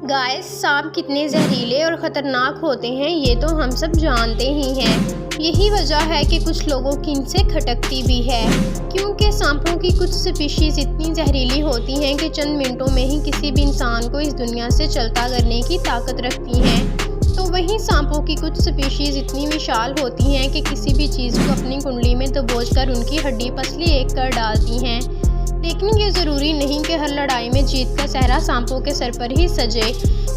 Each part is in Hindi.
गाइस, सांप कितने जहरीले और ख़तरनाक होते हैं ये तो हम सब जानते ही हैं। यही वजह है कि कुछ लोगों की इनसे खटकती भी है, क्योंकि सांपों की कुछ स्पीशीज़ इतनी जहरीली होती हैं कि चंद मिनटों में ही किसी भी इंसान को इस दुनिया से चलता करने की ताकत रखती हैं। तो वहीं सांपों की कुछ स्पीशीज़ इतनी विशाल होती हैं कि किसी भी चीज़ को अपनी कुंडली में दबोचकर उनकी हड्डी पसली एक कर डालती हैं। लेकिन ये ज़रूरी नहीं कि हर लड़ाई में जीत का सेहरा सांपों के सर पर ही सजे,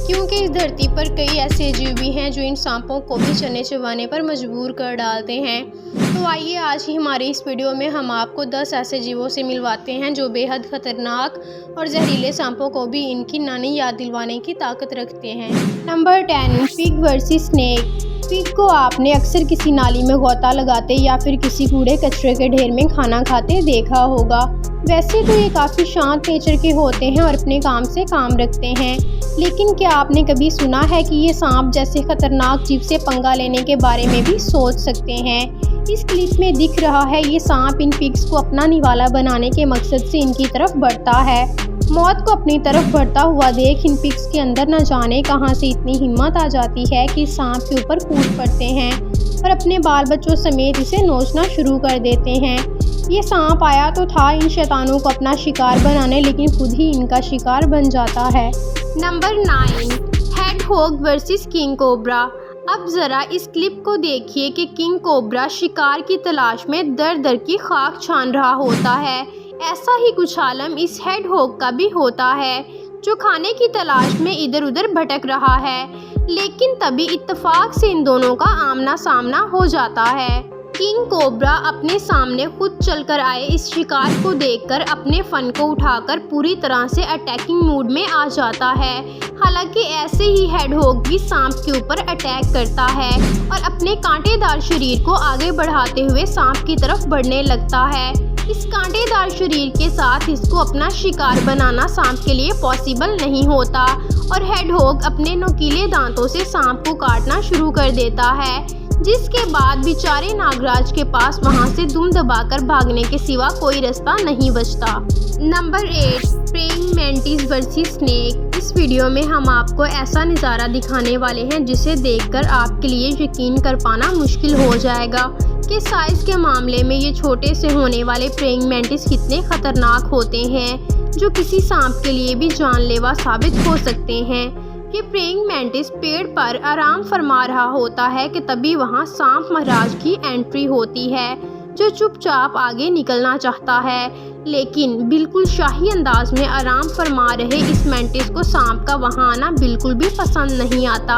क्योंकि इस धरती पर कई ऐसे जीव भी हैं जो इन सांपों को भी चने चबाने पर मजबूर कर डालते हैं। तो आइए आज ही हमारी इस वीडियो में हम आपको 10 ऐसे जीवों से मिलवाते हैं जो बेहद ख़तरनाक और जहरीले सांपों को भी इनकी नानी याद दिलवाने की ताकत रखते हैं। Number 10, pig versus snake. Pig को आपने अक्सर किसी नाली में गोता लगाते या फिर किसी कूड़े कचरे के ढेर में खाना खाते देखा होगा। वैसे तो ये काफ़ी शांत नेचर के होते हैं और अपने काम से काम रखते हैं, लेकिन क्या आपने कभी सुना है कि ये सांप जैसे खतरनाक जीव से पंगा लेने के बारे में भी सोच सकते हैं। इस क्लिप में दिख रहा है ये सांप इन पिग्स को अपना निवाला बनाने के मकसद से इनकी तरफ बढ़ता है। मौत को अपनी तरफ बढ़ता हुआ देख इन पिग्स के अंदर न जाने कहां से इतनी हिम्मत आ जाती है कि सांप के ऊपर कूद पड़ते हैं और अपने बाल बच्चों समेत इसे नोचना शुरू कर देते हैं। ये सांप आया तो था इन शैतानों को अपना शिकार बनाने, लेकिन खुद ही इनका शिकार बन जाता है। Number 9, hedgehog versus king cobra. अब ज़रा इस क्लिप को देखिए कि किंग कोबरा शिकार की तलाश में दर दर की खाक छान रहा होता है। ऐसा ही कुछ आलम इस हेडहॉग का भी होता है, जो खाने की तलाश में इधर उधर भटक रहा है। लेकिन तभी इत्तेफाक से इन दोनों का आमना सामना हो जाता है। किंग कोबरा अपने सामने खुद चलकर आए इस शिकार को देखकर अपने फन को उठाकर पूरी तरह से अटैकिंग मूड में आ जाता है। हालांकि ऐसे ही हेडहॉग भी सांप के ऊपर अटैक करता है और अपने कांटेदार शरीर को आगे बढ़ाते हुए सांप की तरफ बढ़ने लगता है। इस कांटेदार शरीर के साथ इसको अपना शिकार बनाना सांप के लिए पॉसिबल नहीं होता और हेडहॉग अपने नुकीले दांतों से सांप को काटना शुरू कर देता है, जिसके बाद बेचारे नागराज के पास वहां से दुम दबाकर भागने के सिवा कोई रास्ता नहीं बचता। Number 8, praying mantis versus snake. इस वीडियो में हम आपको ऐसा नज़ारा दिखाने वाले हैं जिसे देखकर आपके लिए यकीन कर पाना मुश्किल हो जाएगा कि साइज़ के मामले में ये छोटे से होने वाले प्रेइंग मैंटिस कितने ख़तरनाक होते हैं, जो किसी सांप के लिए भी जानलेवा साबित हो सकते हैं। कि प्रेइंग मैंटिस पेड़ पर आराम फरमा रहा होता है कि तभी वहां सांप महाराज की एंट्री होती है, जो चुपचाप आगे निकलना चाहता है। लेकिन बिल्कुल शाही अंदाज में आराम फरमा रहे इस मैंटिस को सांप का वहां आना बिल्कुल भी पसंद नहीं आता।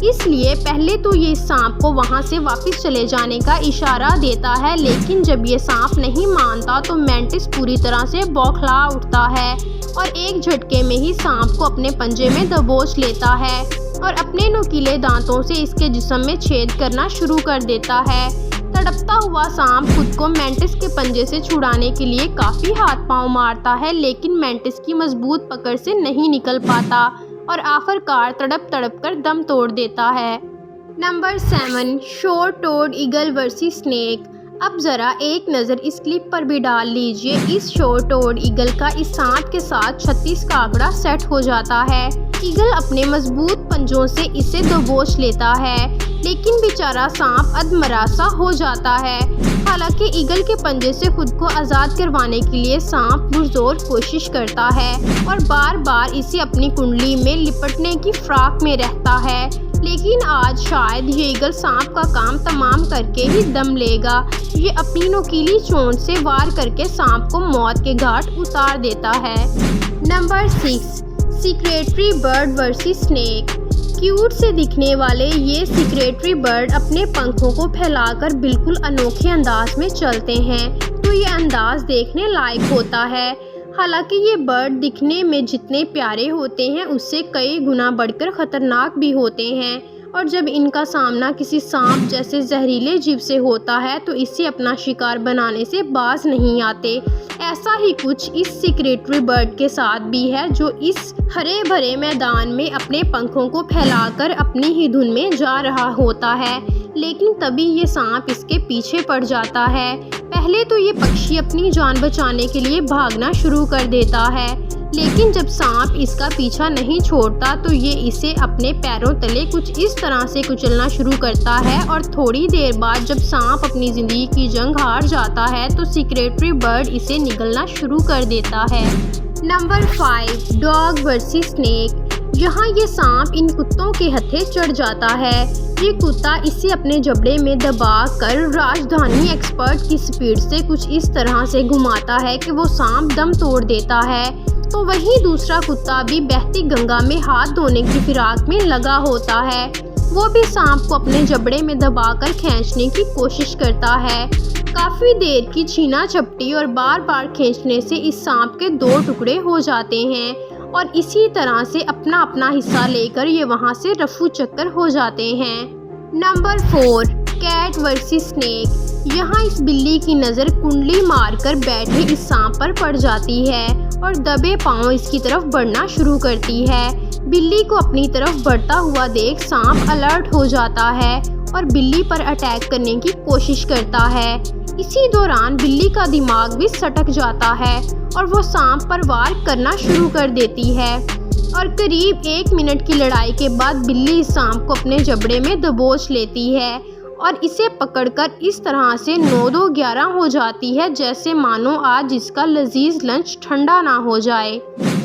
इसलिए पहले तो ये सांप को वहां से वापस चले जाने का इशारा देता है, लेकिन जब ये सांप नहीं मानता तो मैंटिस पूरी तरह से बौखला उठता है और एक झटके में ही सांप को अपने पंजे में दबोच लेता है और अपने नुकीले दांतों से इसके जिस्म में छेद करना शुरू कर देता है। तड़पता हुआ सांप खुद को मैंटिस के पंजे से छुड़ाने के लिए काफ़ी हाथ पांव मारता है, लेकिन मैंटिस की मजबूत पकड़ से नहीं निकल पाता और आखिरकार तड़प तड़प कर दम तोड़ देता है। Number 7, short toed eagle versus snake. अब ज़रा एक नज़र इस क्लिप पर भी डाल लीजिए। इस शॉर्ट टोड ईगल का इस सांप के साथ 36 का आंकड़ा सेट हो जाता है। ईगल अपने मजबूत पंजों से इसे दबोच लेता है, लेकिन बेचारा सांप अधमरासा हो जाता है। हालांकि ईगल के पंजे से खुद को आज़ाद करवाने के लिए सांप पुरजोर कोशिश करता है और बार बार इसे अपनी कुंडली में लिपटने की फिराक में रहता है, लेकिन आज शायद ये ईगल सांप का काम तमाम करके ही दम लेगा। ये अपनी नुकीली चोंच से वार करके सांप को मौत के घाट उतार देता है। Number 6, secretary bird versus snake. Cute से दिखने वाले ये सेक्रेटरी बर्ड अपने पंखों को फैलाकर बिल्कुल अनोखे अंदाज में चलते हैं, तो ये अंदाज देखने लायक होता है। हालांकि ये बर्ड दिखने में जितने प्यारे होते हैं उससे कई गुना बढ़कर ख़तरनाक भी होते हैं और जब इनका सामना किसी सांप जैसे जहरीले जीव से होता है तो इसे अपना शिकार बनाने से बाज नहीं आते। ऐसा ही कुछ इस सेक्रेटरी बर्ड के साथ भी है, जो इस हरे भरे मैदान में अपने पंखों को फैलाकर अपनी ही धुन में जा रहा होता है, लेकिन तभी ये सांप इसके पीछे पड़ जाता है। पहले तो ये पक्षी अपनी जान बचाने के लिए भागना शुरू कर देता है, लेकिन जब सांप इसका पीछा नहीं छोड़ता तो ये इसे अपने पैरों तले कुछ इस तरह से कुचलना शुरू करता है और थोड़ी देर बाद जब सांप अपनी ज़िंदगी की जंग हार जाता है तो सेक्रेटरी बर्ड इसे निगलना शुरू कर देता है। Number 5, dog versus snake. यहाँ ये सांप इन कुत्तों के हत्थे चढ़ जाता है। ये कुत्ता इसे अपने जबड़े में दबा कर राजधानी एक्सपर्ट की स्पीड से कुछ इस तरह से घुमाता है कि वो सांप दम तोड़ देता है। तो वहीं दूसरा कुत्ता भी बहती गंगा में हाथ धोने की फिराक में लगा होता है। वो भी सांप को अपने जबड़े में दबाकर खींचने की कोशिश करता है। काफ़ी देर की छीना झपटी और बार बार खींचने से इस सांप के 2 टुकड़े हो जाते हैं और इसी तरह से अपना अपना हिस्सा लेकर ये वहाँ से रफू चक्कर हो जाते हैं। Number 4, cat versus snake. यहाँ इस बिल्ली की नज़र कुंडली मारकर बैठे इस सांप पर पड़ जाती है और दबे पांव इसकी तरफ बढ़ना शुरू करती है। बिल्ली को अपनी तरफ बढ़ता हुआ देख सांप अलर्ट हो जाता है और बिल्ली पर अटैक करने की कोशिश करता है। इसी दौरान बिल्ली का दिमाग भी सटक जाता है और वो सांप पर वार करना शुरू कर देती है और करीब 1 मिनट की लड़ाई के बाद बिल्ली इस सांप को अपने जबड़े में दबोच लेती है और इसे पकड़कर इस तरह से 9-2-11 हो जाती है जैसे मानो आज इसका लजीज लंच ठंडा ना हो जाए।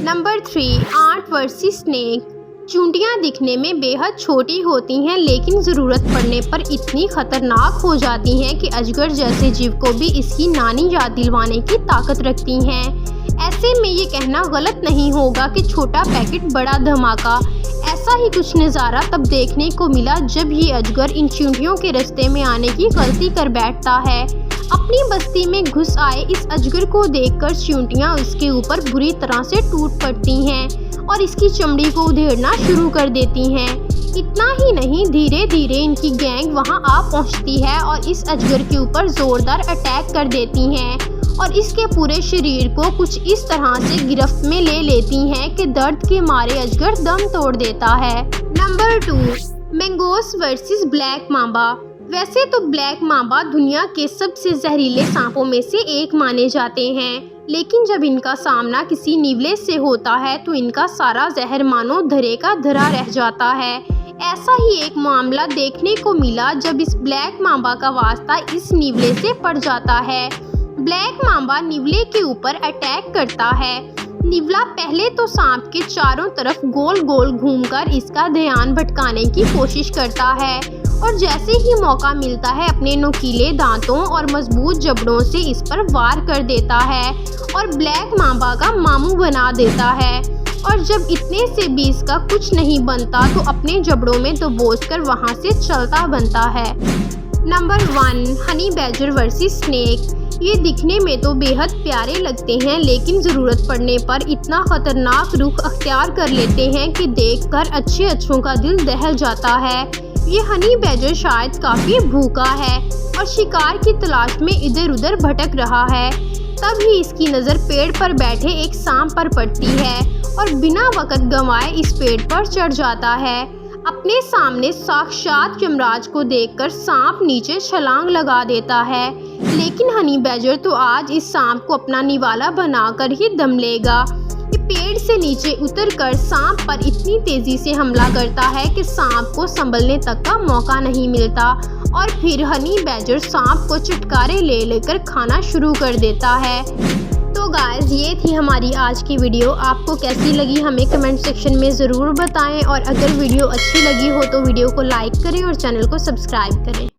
Number 3, ant versus snake. चूंटियाँ दिखने में बेहद छोटी होती हैं लेकिन ज़रूरत पड़ने पर इतनी खतरनाक हो जाती हैं कि अजगर जैसे जीव को भी इसकी नानी याद दिलवाने की ताकत रखती हैं। ऐसे में ये कहना गलत नहीं होगा कि छोटा पैकेट बड़ा धमाका। ऐसा ही कुछ नज़ारा तब देखने को मिला जब ये अजगर इन चूंटियों के रास्ते में आने की गलती कर बैठता है। अपनी बस्ती में घुस आए इस अजगर को देखकर चींटियां उसके ऊपर बुरी तरह से टूट पड़ती हैं और इसकी चमड़ी को उधेड़ना शुरू कर देती हैं। इतना ही नहीं, धीरे धीरे इनकी गैंग वहां आ पहुंचती है और इस अजगर के ऊपर जोरदार अटैक कर देती हैं और इसके पूरे शरीर को कुछ इस तरह से गिरफ्त में ले लेती हैं कि दर्द के मारे अजगर दम तोड़ देता है। Number 2, mangoes versus black Mamba. वैसे तो ब्लैक मांबा दुनिया के सबसे जहरीले सांपों में से एक माने जाते हैं, लेकिन जब इनका सामना किसी नीवले से होता है तो इनका सारा जहर मानो धरे का धरा रह जाता है। ऐसा ही एक मामला देखने को मिला जब इस ब्लैक मांबा का वास्ता इस नीवले से पड़ जाता है। ब्लैक मांबा नीवले के ऊपर अटैक करता है। निवला पहले तो सांप के चारों तरफ गोल गोल घूमकर इसका ध्यान भटकाने की कोशिश करता है और जैसे ही मौका मिलता है अपने नुकीले दांतों और मजबूत जबड़ों से इस पर वार कर देता है और ब्लैक मांबा का मामू बना देता है। और जब इतने से भी इसका कुछ नहीं बनता तो अपने जबड़ों में दबोचकर वहां से चलता बनता है। Number 1, honey badger versus snake. ये दिखने में तो बेहद प्यारे लगते हैं लेकिन ज़रूरत पड़ने पर इतना ख़तरनाक रुख अख्तियार कर लेते हैं कि देखकर अच्छों का दिल दहल जाता है। ये हनी बैजर शायद काफ़ी भूखा है और शिकार की तलाश में इधर उधर भटक रहा है। तभी इसकी नज़र पेड़ पर बैठे एक सांप पर पड़ती है और बिना वक्त गंवाए इस पेड़ पर चढ़ जाता है। अपने सामने साक्षात यमराज को देखकर सांप नीचे छलांग लगा देता है, लेकिन हनी बैजर तो आज इस सांप को अपना निवाला बनाकर ही दम लेगा। ये पेड़ से नीचे उतरकर सांप पर इतनी तेजी से हमला करता है कि सांप को संभलने तक का मौका नहीं मिलता और फिर हनी बैजर सांप को चटकारे ले लेकर खाना शुरू कर देता है। तो गाइस, ये थी हमारी आज की वीडियो। आपको कैसी लगी हमें कमेंट सेक्शन में ज़रूर बताएं और अगर वीडियो अच्छी लगी हो तो वीडियो को लाइक करें और चैनल को सब्सक्राइब करें।